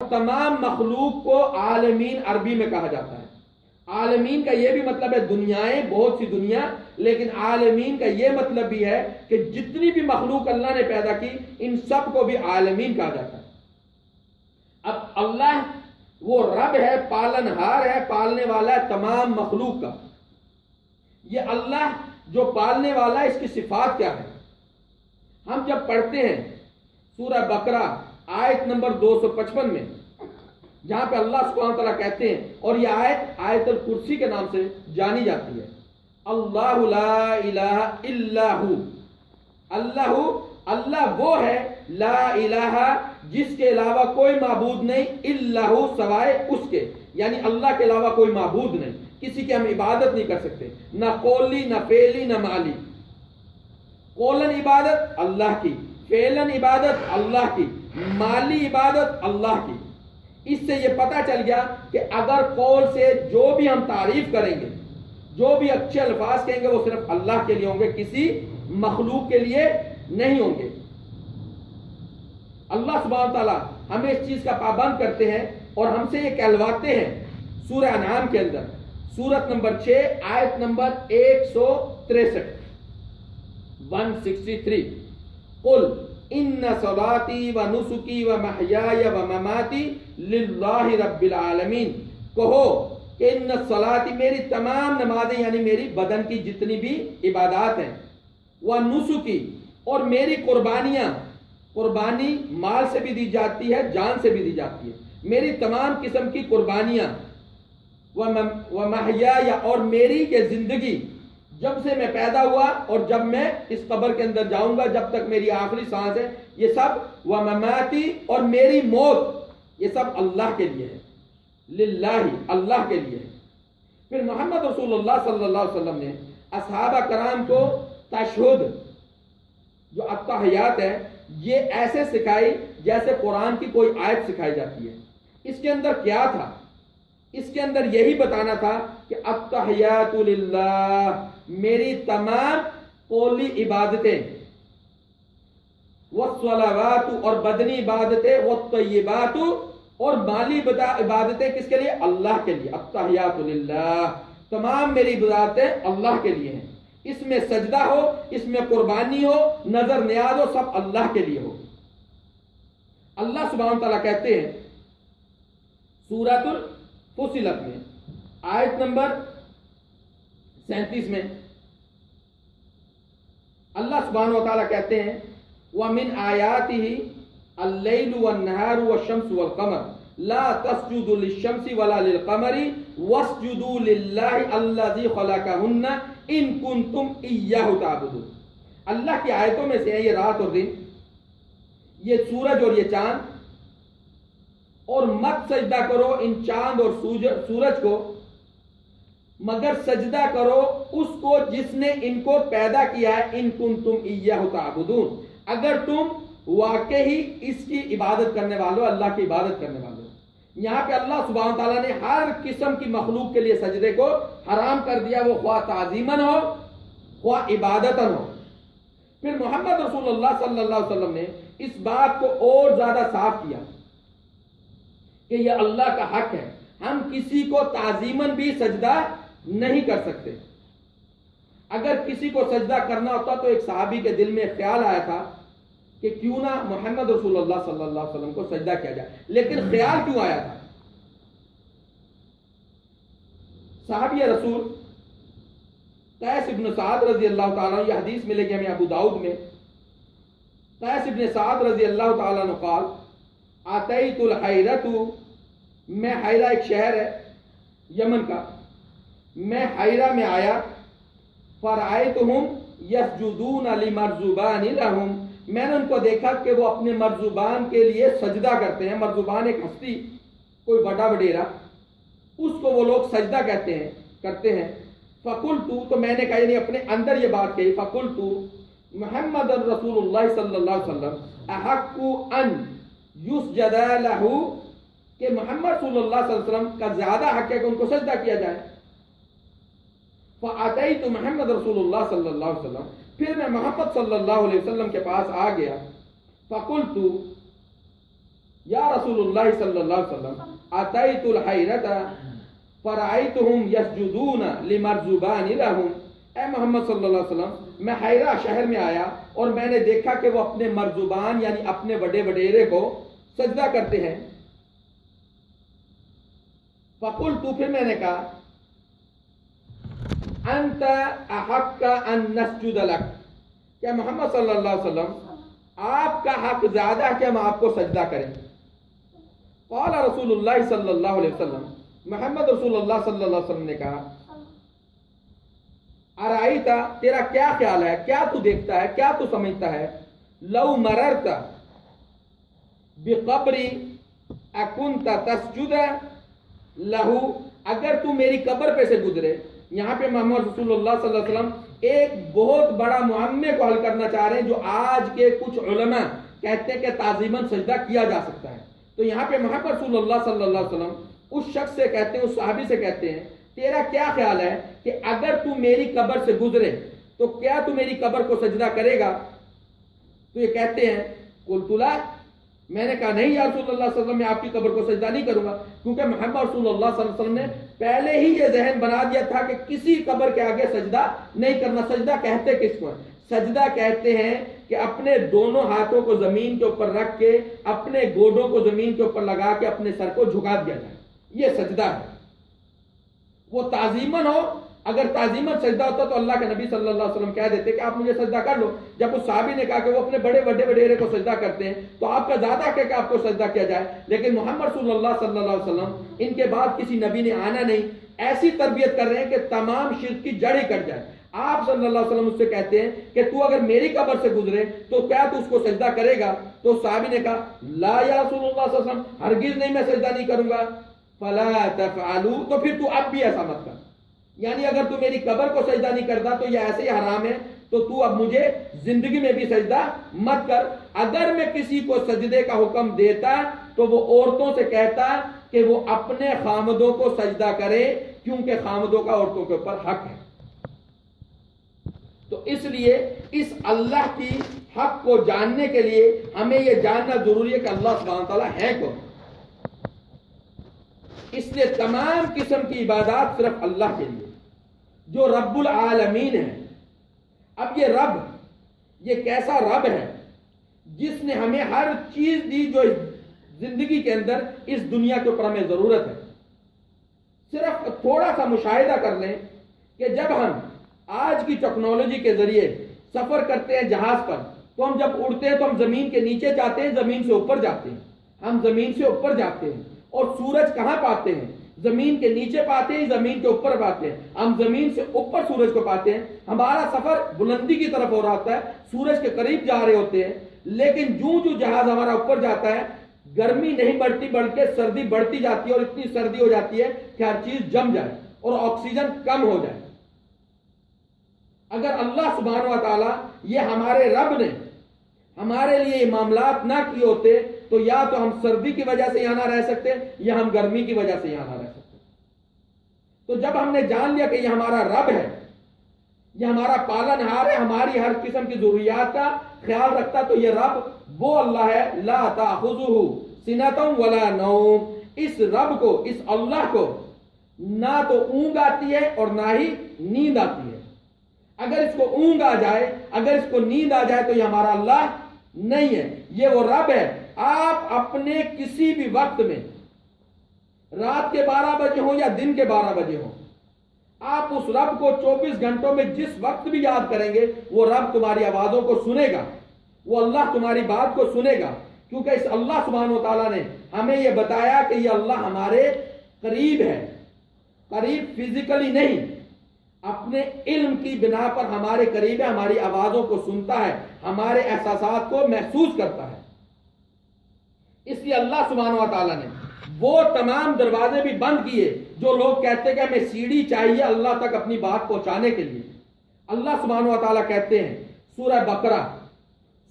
تمام مخلوق کو عالمین عربی میں کہا جاتا ہے۔ عالمین کا یہ بھی مطلب ہے دنیائیں، بہت سی دنیا، لیکن عالمین کا یہ مطلب بھی ہے کہ جتنی بھی مخلوق اللہ نے پیدا کی ان سب کو بھی عالمین کہا جاتا ہے۔ اب اللہ وہ رب ہے، پالنہار ہے، پالنے والا ہے تمام مخلوق کا۔ یہ اللہ جو پالنے والا ہے اس کی صفات کیا ہے؟ ہم جب پڑھتے ہیں سورہ بقرہ آیت نمبر 255 میں، جہاں پہ اللہ سبحانہ وتعالیٰ کہتے ہیں، اور یہ آیت آیت الکرسی کے نام سے جانی جاتی ہے، اللہ لا الہ الا ہو، اللہ وہ ہے، لا الہ جس کے علاوہ کوئی معبود نہیں، الا ہو سوائے اس کے، یعنی اللہ کے علاوہ کوئی معبود نہیں، کسی کی ہم عبادت نہیں کر سکتے، نہ قولی نہ فعلی نہ مالی۔ قولن عبادت اللہ کی، فعلن عبادت اللہ کی، مالی عبادت اللہ کی۔ اس سے یہ پتہ چل گیا کہ اگر قول سے جو بھی ہم تعریف کریں گے، جو بھی اچھے الفاظ کہیں گے، وہ صرف اللہ کے لیے ہوں گے، کسی مخلوق کے لیے نہیں ہوں گے۔ اللہ سبحانہ تعالیٰ ہمیں اس چیز کا پابند کرتے ہیں اور ہم سے یہ کہلواتے ہیں سورہ انعام کے اندر، سورت نمبر 6 آیت نمبر 163 163، قل ان صلاتی و نسکی و محیای و مماتی للہ رب العالمین، کہو کہ ان صلاتی میری تمام نمازیں یعنی میری بدن کی جتنی بھی عبادات ہیں، و نسکی اور میری قربانیاں، قربانی مال سے بھی دی جاتی ہے، جان سے بھی دی جاتی ہے، میری تمام قسم کی قربانیاں، و محیای اور میری یہ زندگی جب سے میں پیدا ہوا اور جب میں اس قبر کے اندر جاؤں گا، جب تک میری آخری سانس ہے، یہ سب و مماتی اور میری موت، یہ سب اللہ کے لیے ہے، للہ اللہ کے لیے ہے۔ پھر محمد رسول اللہ صلی اللہ علیہ وسلم نے اصحابہ کرام کو تشہد جو التحیات ہے یہ ایسے سکھائی جیسے قرآن کی کوئی آیت سکھائی جاتی ہے۔ اس کے اندر کیا تھا؟ اس کے اندر یہی بتانا تھا کہ التحیات للہ، میری تمام قولی عبادتیں، والصلوات اور بدنی عبادتیں، والطیبات اور مالی عبادتیں کس کے لیے؟ اللہ کے لیے۔ التحیات للہ، تمام میری عبادتیں اللہ کے لیے ہیں، اس میں سجدہ ہو، اس میں قربانی ہو، نظر نیاز ہو، سب اللہ کے لیے ہو۔ اللہ سبحانہ تعالیٰ کہتے ہیں سورۃ الفصلت میں آیت نمبر 37 میں، اللہ سبحانہ وتعالیٰ کہتے ہیں وَمِنْ آيَاتِهِ اللَّيْلُ وَالنَّهَارُ وَالشَّمْسُ وَالْقَمَرُ لَا تَسْجُدُوا لِلشَّمْسِ وَلَا لِلْقَمَرِ وَاسْجُدُوا لِلَّهِ الَّذِي خَلَقَهُنَّ إِن كُنتُمْ إِيَّاهُ تَعْبُدُونَ۔ اللہ کی آیتوں میں سے ہے یہ رات اور دن، یہ سورج اور یہ چاند، اور مت سجدہ کرو ان چاند اور سورج کو، مگر سجدہ کرو اس کو جس نے ان کو پیدا کیا ہے، ان کنتم ایہ تعبدون، اگر تم واقعی اس کی عبادت کرنے والوں، اللہ کی عبادت کرنے والوں۔ یہاں پہ اللہ سبحانہ تعالیٰ نے ہر قسم کی مخلوق کے لیے سجدے کو حرام کر دیا، وہ خواہ تعظیماً ہو خواہ عبادتاً ہو۔ پھر محمد رسول اللہ صلی اللہ علیہ وسلم نے اس بات کو اور زیادہ صاف کیا کہ یہ اللہ کا حق ہے، ہم کسی کو تعظیماً بھی سجدہ نہیں کر سکتے۔ اگر کسی کو سجدہ کرنا ہوتا تو ایک صحابی کے دل میں خیال آیا تھا کہ کیوں نہ محمد رسول اللہ صلی اللہ علیہ وسلم کو سجدہ کیا جائے، لیکن خیال کیوں آیا تھا؟ صحابی رسول قیس ابن سعد رضی اللہ تعالیٰ، یہ حدیث ملے گی ہمیں ابو داؤد میں، قیس ابن سعد رضی اللہ تعالیٰ عنہ قال آتیت الحیرۃ، میں حیرہ ایک شہر ہے یمن کا، میں حیرہ میں آیا، فرأیتہم یسجدون لمرزبان لہم، میں نے ان کو دیکھا کہ وہ اپنے مرزبان کے لیے سجدہ کرتے ہیں۔ مرزبان ایک ہستی، کوئی بڑا وڈیرا، اس کو وہ لوگ سجدہ کرتے ہیں۔ فقلت، تو میں نے کہا، یعنی اپنے اندر یہ بات کہی، فقلت محمد رسول اللہ صلی اللہ علیہ وسلم احق ان یسجد لہ، کہ محمد صلی اللہ علیہ وسلم کا زیادہ حق ہے کہ ان کو سجدہ کیا جائے۔ فأتیت محمد رسول اللہ صلی اللہ علیہ وسلم، پھر میں محمد صلی اللہ علیہ وسلم کے پاس آ گیا، فقلت، یا رسول اللہ صلی اللہ علیہ وسلم اتیت الحیرۃ فرأیتہم یسجدون لمرزبان لہم، اے محمد صلی اللہ علیہ وسلم میں حیرہ شہر میں آیا اور میں نے دیکھا کہ وہ اپنے مرزبان یعنی اپنے بڑے وڈیرے کو سجدہ کرتے ہیں۔ فقلت، پھر میں نے کہا انت احق ان نسجد لک، کہ محمد صلی اللہ علیہ وسلم آپ کا حق زیادہ ہے کہ ہم آپ کو سجدہ کریں۔ قال رسول اللہ صلی اللہ علیہ وسلم، محمد رسول اللہ صلی اللہ علیہ وسلم نے کہا ارائیتا، تیرا کیا خیال ہے، کیا تو دیکھتا ہے، کیا تو سمجھتا ہے، لو مررت بقبری اکنت تسجد لہو، اگر تو میری قبر پہ سے گزرے۔ یہاں پہ محمد رسول اللہ صلی اللہ علیہ وسلم ایک بہت بڑا معمے کو حل کرنا چاہ رہے ہیں جو آج کے کچھ علماء کہتے ہیں کہ تعظیماً سجدہ کیا جا سکتا ہے۔ تو یہاں پہ محمد رسول اللہ صلی اللہ علیہ وسلم اس شخص سے کہتے ہیں، اس صحابی سے کہتے ہیں تیرا کیا خیال ہے کہ اگر تو میری قبر سے گزرے تو کیا تو میری قبر کو سجدہ کرے گا؟ تو یہ کہتے ہیں قلت لا، میں نے کہا نہیں یا رسول اللہ صلی اللہ علیہ وسلم، میں آپ کی قبر کو سجدہ نہیں کروں گا، کیونکہ محمد رسول اللہ صلی اللہ علیہ وسلم نے پہلے ہی یہ ذہن بنا دیا تھا کہ کسی قبر کے آگے سجدہ نہیں کرنا۔ سجدہ کہتے کس کو ہیں؟ سجدہ کہتے ہیں کہ اپنے دونوں ہاتھوں کو زمین کے اوپر رکھ کے اپنے گوڈوں کو زمین کے اوپر لگا کے اپنے سر کو جھکا دیا جائے، یہ سجدہ ہے۔ وہ تعظیماً ہو، اگر تعظیماً سجدہ ہوتا تو اللہ کے نبی صلی اللہ علیہ وسلم کہہ دیتے کہ آپ مجھے سجدہ کر لو۔ جب اس صحابی نے کہا کہ وہ اپنے بڑے بڑے وڈیرے کو سجدہ کرتے ہیں تو آپ کا زیادہ کہ آپ کو سجدہ کیا جائے، لیکن محمد صلی اللہ صلی اللہ علیہ وسلم ان کے بعد کسی نبی نے آنا نہیں، ایسی تربیت کر رہے ہیں کہ تمام شرک کی جڑ ہی کٹ جائے۔ آپ صلی اللہ علیہ وسلم اس سے کہتے ہیں کہ تو اگر میری قبر سے گزرے تو کیا تو اس کو سجدہ کرے گا؟ تو صحابی نے کہا لا یا رسول اللہ صلی اللہ علیہ وسلم، ہرگز نہیں، میں سجدہ نہیں کروں گا۔ فلا تفعلوا، تو پھر تو اب بھی ایسا مت کر، یعنی اگر تو میری قبر کو سجدہ نہیں کرتا تو یہ ایسے ہی حرام ہے، تو اب مجھے زندگی میں بھی سجدہ مت کر۔ اگر میں کسی کو سجدے کا حکم دیتا تو وہ عورتوں سے کہتا کہ وہ اپنے خامدوں کو سجدہ کرے، کیونکہ خامدوں کا عورتوں کے اوپر حق ہے۔ تو اس لیے اس اللہ کی حق کو جاننے کے لیے ہمیں یہ جاننا ضروری ہے کہ اللہ سبحانہ تعالیٰ ہے کون۔ اس لیے تمام قسم کی عبادات صرف اللہ کے لیے جو رب العالمین ہے۔ اب یہ رب، یہ کیسا رب ہے جس نے ہمیں ہر چیز دی جو زندگی کے اندر اس دنیا کے اوپر ہمیں ضرورت ہے۔ صرف تھوڑا سا مشاہدہ کر لیں کہ جب ہم آج کی ٹیکنالوجی کے ذریعے سفر کرتے ہیں جہاز پر، تو ہم جب اڑتے ہیں تو ہم زمین کے نیچے جاتے ہیں، زمین سے اوپر جاتے ہیں، ہم زمین سے اوپر جاتے ہیں، اور سورج کہاں پاتے ہیں؟ زمین کے نیچے پاتے ہیں، زمین کے اوپر پاتے ہیں، ہم زمین سے اوپر سورج کو پاتے ہیں۔ ہمارا سفر بلندی کی طرف ہو رہا ہوتا ہے، سورج کے قریب جا رہے ہوتے ہیں، لیکن جو جہاز ہمارا اوپر جاتا ہے گرمی نہیں بڑھتی بلکہ سردی بڑھتی جاتی ہے، اور اتنی سردی ہو جاتی ہے کہ ہر چیز جم جائے اور آکسیجن کم ہو جائے۔ اگر اللہ سبحانہ و تعالیٰ یہ ہمارے رب نے ہمارے لیے یہ معاملات نہ کیے ہوتے تو یا تو ہم سردی کی وجہ سے یہاں نہ رہ سکتے یا ہم گرمی کی وجہ سے یہاں نہ رہ سکتے۔ تو جب ہم نے جان لیا کہ یہ ہمارا رب ہے، یہ ہمارا پالن ہار ہے، ہماری ہر قسم کی ضروریات کا خیال رکھتا، تو یہ رب وہ اللہ ہے لا تأخذہ سنۃ ولا نوم۔ اس رب کو، اس اللہ کو نہ تو اونگ آتی ہے اور نہ ہی نیند آتی ہے۔ اگر اس کو اونگ آ جائے، اگر اس کو نیند آ جائے تو یہ ہمارا اللہ نہیں ہے، یہ وہ رب ہے۔ آپ اپنے کسی بھی وقت میں، رات کے 12 بجے ہوں یا دن کے 12 بجے ہوں، آپ اس رب کو 24 گھنٹوں میں جس وقت بھی یاد کریں گے، وہ رب تمہاری آوازوں کو سنے گا، وہ اللہ تمہاری بات کو سنے گا، کیونکہ اس اللہ سبحانہ و تعالیٰ نے ہمیں یہ بتایا کہ یہ اللہ ہمارے قریب ہے، قریب فزیکلی نہیں، اپنے علم کی بنا پر ہمارے قریب ہے، ہماری آوازوں کو سنتا ہے، ہمارے احساسات کو محسوس کرتا ہے۔ اس لیے اللہ سبحانہ و تعالیٰ نے وہ تمام دروازے بھی بند کیے جو لوگ کہتے ہیں کہ ہمیں سیڑھی چاہیے اللہ تک اپنی بات پہنچانے کے لیے۔ اللہ سبحانہ و تعالیٰ کہتے ہیں سورہ بقرہ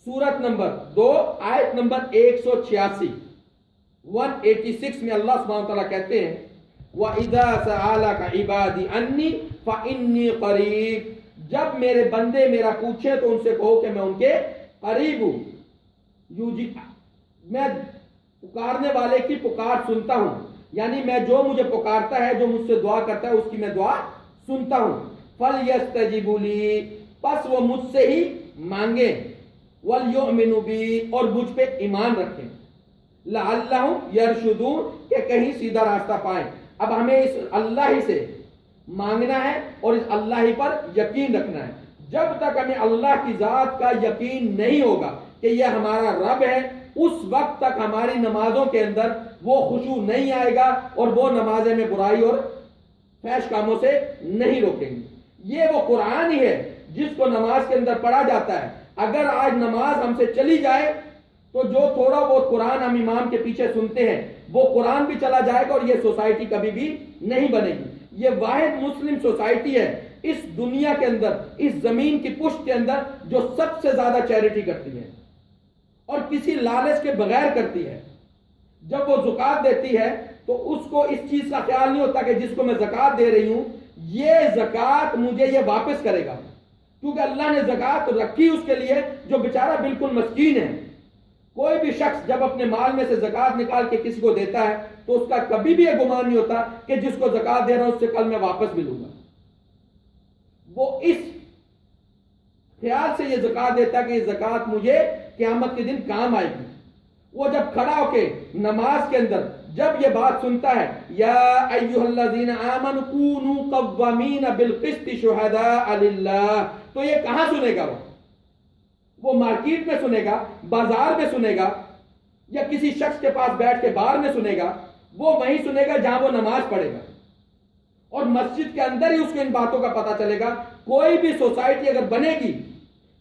سورت نمبر 2 آیت نمبر 186 186 میں اللہ سبحانہ و تعالیٰ کہتے ہیں وَإِذَا سَأَلَكَ عِبَادِي عَنِّي فَإِنِّي قَرِيبٌ، جب میرے بندے میرا پوچھیں تو ان سے کہو کہ میں ان کے قریب ہوں، میں پکارنے والے کی پکار سنتا ہوں، یعنی میں جو مجھے پکارتا ہے، جو مجھ سے دعا کرتا ہے، اس کی میں دعا سنتا ہوں۔ فَلْيَسْتَجِبُوا لِي، پس وہ مجھ سے ہی مانگیں، وَلْيُؤْمِنُوا بِي، اور مجھ پہ ایمان رکھیں، لَعَلَّهُمْ يَرْشُدُونَ، کہ کہیں سیدھا راستہ پائیں۔ اب ہمیں اس اللہ ہی سے مانگنا ہے اور اس اللہ ہی پر یقین رکھنا ہے۔ جب تک ہمیں اللہ کی ذات کا یقین نہیں ہوگا کہ یہ ہمارا رب ہے، اس وقت تک ہماری نمازوں کے اندر وہ خشوع نہیں آئے گا اور وہ نمازیں میں برائی اور فحش کاموں سے نہیں روکیں گے۔ یہ وہ قرآن ہی ہے جس کو نماز کے اندر پڑھا جاتا ہے۔ اگر آج نماز ہم سے چلی جائے تو جو تھوڑا بہت قرآن ہم امام کے پیچھے سنتے ہیں وہ قرآن بھی چلا جائے گا اور یہ سوسائٹی کبھی بھی نہیں بنے گی۔ یہ واحد مسلم سوسائٹی ہے اس دنیا کے اندر، اس زمین کی پشت کے اندر، جو سب سے زیادہ چیریٹی کرتی ہے اور کسی لالچ کے بغیر کرتی ہے۔ جب وہ زکوٰۃ دیتی ہے تو اس کو اس چیز کا خیال نہیں ہوتا کہ جس کو میں زکوٰۃ دے رہی ہوں یہ زکوٰۃ مجھے یہ واپس کرے گا، کیونکہ اللہ نے زکوٰۃ رکھی اس کے لیے جو بیچارہ بالکل مسکین ہے۔ کوئی بھی شخص جب اپنے مال میں سے زکوٰۃ نکال کے کسی کو دیتا ہے تو اس کا کبھی بھی یہ گمان نہیں ہوتا کہ جس کو زکوٰۃ دے رہا ہوں اس سے کل میں واپس بھی لوں گا۔ وہ اس خیال سے یہ زکوٰۃ دیتا ہے کہ یہ زکوٰۃ مجھے قیامت کے دن کام آئے گی۔ وہ جب کھڑا ہو کے نماز کے اندر جب یہ بات سنتا ہے، یا ایھا الذین آمنوا کونوا قوامین بالقسط شہداء للہ، تو یہ کہاں سنے گا؟ وہ مارکیٹ میں سنے گا، بازار میں سنے گا، یا کسی شخص کے پاس بیٹھ کے بار میں سنے گا؟ وہ وہیں سنے گا جہاں وہ نماز پڑھے گا، اور مسجد کے اندر ہی اس کو ان باتوں کا پتہ چلے گا۔ کوئی بھی سوسائٹی اگر بنے گی،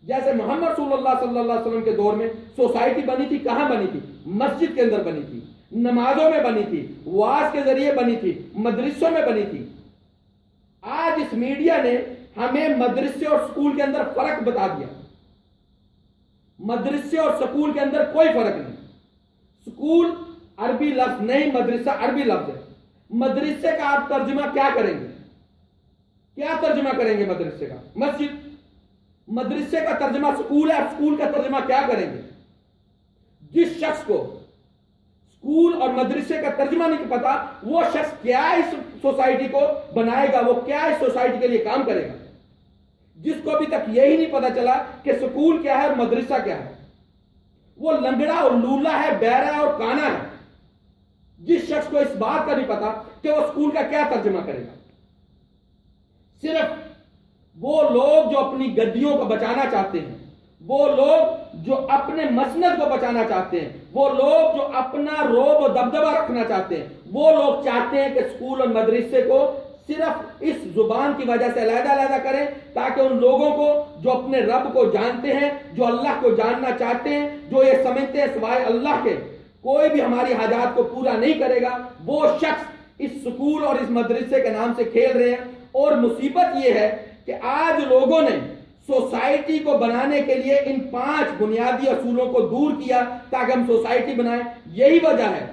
جیسے محمد صلی اللہ علیہ وسلم کے دور میں سوسائٹی بنی تھی، کہاں بنی تھی؟ مسجد کے اندر بنی تھی، نمازوں میں بنی تھی، وعظ کے ذریعے بنی تھی، مدرسوں میں بنی تھی۔ آج اس میڈیا نے ہمیں مدرسے اور سکول کے اندر فرق بتا دیا۔ مدرسے اور سکول کے اندر کوئی فرق نہیں۔ سکول عربی لفظ نہیں، مدرسہ عربی لفظ ہے۔ مدرسے کا آپ ترجمہ کیا کریں گے؟ کیا ترجمہ کریں گے مدرسے کا؟ مسجد۔ مدرسے کا ترجمہ سکول ہے، سکول کا ترجمہ کیا کریں گے؟ جس شخص کو سکول اور مدرسے کا ترجمہ نہیں پتا، وہ شخص کیا اس سوسائٹی کو بنائے گا، وہ کیا اس سوسائٹی کے لیے کام کرے گا؟ جس کو ابھی تک یہی نہیں پتا چلا کہ سکول کیا ہے اور مدرسہ کیا ہے، وہ لنگڑا اور لولا ہے، بہرا ہے اور کانا ہے۔ جس شخص کو اس بات کا نہیں پتا کہ وہ سکول کا کیا ترجمہ کرے گا۔ صرف وہ لوگ جو اپنی گدیوں کو بچانا چاہتے ہیں، وہ لوگ جو اپنے مسند کو بچانا چاہتے ہیں، وہ لوگ جو اپنا رعب و دبدبہ رکھنا چاہتے ہیں، وہ لوگ چاہتے ہیں کہ سکول اور مدرسے کو صرف اس زبان کی وجہ سے علیحدہ علیحدہ کریں، تاکہ ان لوگوں کو جو اپنے رب کو جانتے ہیں، جو اللہ کو جاننا چاہتے ہیں، جو یہ سمجھتے ہیں سوائے اللہ کے کوئی بھی ہماری حاجات کو پورا نہیں کرے گا، وہ شخص اس سکول اور اس مدرسے کے نام سے کھیل رہے ہیں۔ اور مصیبت یہ ہے کہ آج لوگوں نے سوسائٹی کو بنانے کے لیے ان 5 بنیادی اصولوں کو دور کیا تاکہ ہم سوسائٹی بنائیں۔ یہی وجہ ہے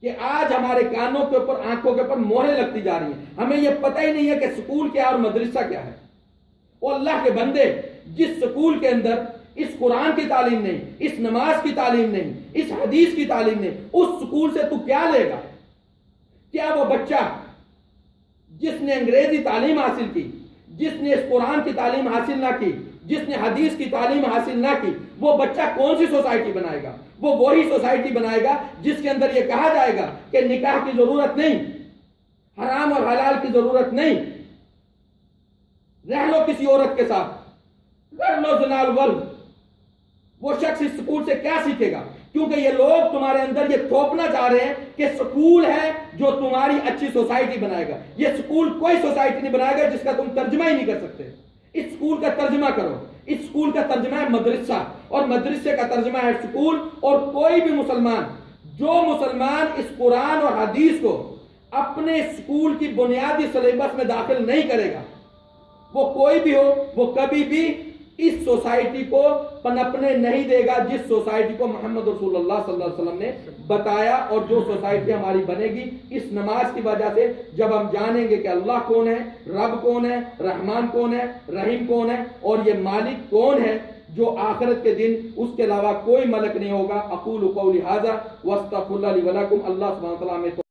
کہ آج ہمارے کانوں کے اوپر، آنکھوں کے اوپر مہریں لگتی جا رہی ہیں۔ ہمیں یہ پتہ ہی نہیں ہے کہ سکول کیا اور مدرسہ کیا ہے۔ وہ اللہ کے بندے، جس سکول کے اندر اس قرآن کی تعلیم نہیں، اس نماز کی تعلیم نہیں، اس حدیث کی تعلیم نہیں، اس سکول سے تو کیا لے گا؟ کیا وہ بچہ جس نے انگریزی تعلیم حاصل کی، جس نے اس قرآن کی تعلیم حاصل نہ کی، جس نے حدیث کی تعلیم حاصل نہ کی، وہ بچہ کون سی سوسائٹی بنائے گا؟ وہ وہی سوسائٹی بنائے گا جس کے اندر یہ کہا جائے گا کہ نکاح کی ضرورت نہیں، حرام اور حلال کی ضرورت نہیں، رہ لو کسی عورت کے ساتھ، کر لو زنا الولد۔ وہ شخص اس سکول سے کیا سیکھے گا؟ کیونکہ یہ لوگ تمہارے اندر یہ تھوپنا چاہ رہے ہیں کہ سکول ہے جو تمہاری اچھی سوسائٹی بنائے گا۔ یہ سکول کوئی سوسائٹی نہیں بنائے گا جس کا تم ترجمہ ہی نہیں کر سکتے۔ اس سکول کا ترجمہ کرو۔ اس سکول کا ترجمہ ہے مدرسہ، اور مدرسے کا ترجمہ ہے سکول۔ اور کوئی بھی مسلمان، جو مسلمان اس قرآن اور حدیث کو اپنے سکول کی بنیادی سلیبس میں داخل نہیں کرے گا، وہ کوئی بھی ہو، وہ کبھی بھی اس سوسائٹی کو پنپنے نہیں دے گا جس سوسائٹی کو محمد رسول اللہ صلی اللہ علیہ وسلم نے بتایا۔ اور جو سوسائٹی ہماری بنے گی اس نماز کی وجہ سے، جب ہم جانیں گے کہ اللہ کون ہے، رب کون ہے، رحمان کون ہے، رحیم کون ہے، اور یہ مالک کون ہے، جو آخرت کے دن اس کے علاوہ کوئی ملک نہیں ہوگا۔ اقول قولی ھذا واستغفر اللہ لی ولکم۔ اللہ سبحانہ وتعالیٰ میں